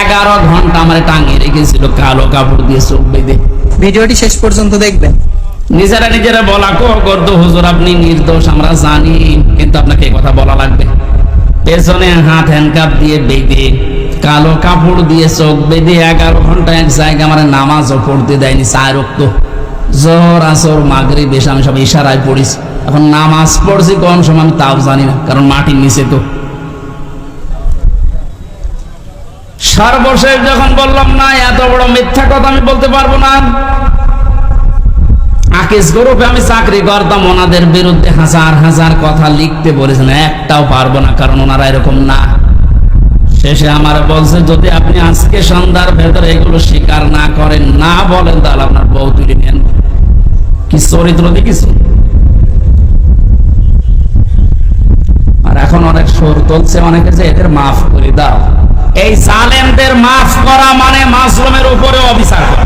11 ঘন্টা আমার টাঙিয়ে রেখেছিল কালো কাপড় দিয়ে চোখ বেঁধে। ভিডিওটি শেষ পর্যন্ত দেখবেন। নিজেরা বলা করতো, হুজুর আপনি নির্দোষ আমরা জানি, কিন্তু আপনাকে এই কথা বলা লাগবে। পেছনে হাত হ্যান্ডকাপ দিয়ে বেঁধে, কালো কাপড় দিয়ে চোখ বেঁধে 11 ঘন্টা এক জায়গায় আমার নামাজও পড়তে দেয়নি। 4 ওয়াক্ত জোহর, আসর, মাগরিব, এশা আমি সব ইশারায় পড়িস। এখন নামাজ পড়ছি কোন সময় আমি তাও জানি না, কারণ মাটির নিচে তো। সর্বশেষ যখন বললাম না এত বড় মিথ্যা কথা আমি বলতে পারবো না, আকিস গ্রুপে আমি চাকরি করতাম, ওনাদের বিরুদ্ধে হাজার হাজার কথা লিখতে বলেছেন, একটাও পারবো না, কারণ ওনারা এরকম না। শেষে আমার বলছে যদি আপনি আজকে সন্ধ্যার ভেতরে এগুলো স্বীকার না করেন, না বলেন, তাহলে আপনার বউ তুলে নেন। কি চরিত্র দেখিস। আর এখন অনেক সুর তুলছে অনেকে যে এদের মাফ করে দাও। এই জালেমদের মাফ করা মানে মাসলুমের উপরে অবিচার করা।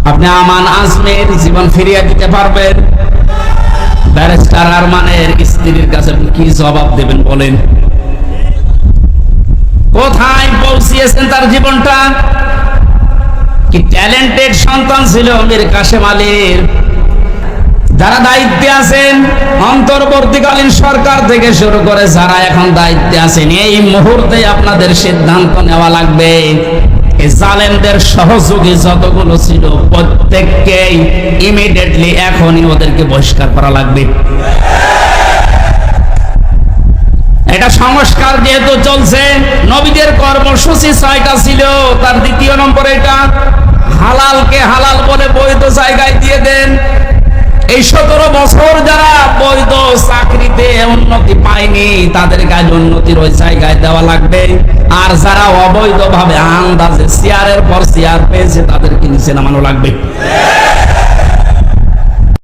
আপনি আমান আজমের জীবন ফিরিয়ে দিতে পারবেন? ব্যারিস্টার আরমানের স্ত্রীর কাছে কি জবাব দেবেন বলেন? কোথায় পৌঁছিয়েছেন তার জীবনটা? কি ট্যালেন্টেড সন্তান ছিল মীর কাসেম আলীর। যারা দায়িত্বে আছেন, অন্তর্বর্তীকালীন সরকার থেকে শুরু করে যারা এখন দায়িত্বে আছেন, এই মুহূর্তে আপনাদের সিদ্ধান্ত নেওয়া লাগবে এই জালেমদের সহযোগী যতগুলো ছিল প্রত্যেককেই ইমিডিয়েটলি এখনই ওদেরকে বহিষ্কার করা লাগবে। এটা সংস্কার যেহেতু চলছে, নবীদের কর্মসূচি 6টা ছিল, তার 2য় নম্বর এটা হালালকে হালাল বলে বৈধ জায়গায় দিয়ে দেন। এই 17 বছর যারা বৈধ চাকরিতে উন্নতি পায়নি তাদের কাজ উন্নতির ওই জায়গায় দেওয়া লাগবে, আর যারা অবৈধভাবে আন্দাজে চেয়ারের পর চেয়ার পেয়েছে তাদেরকে নিচে নামানো লাগবে।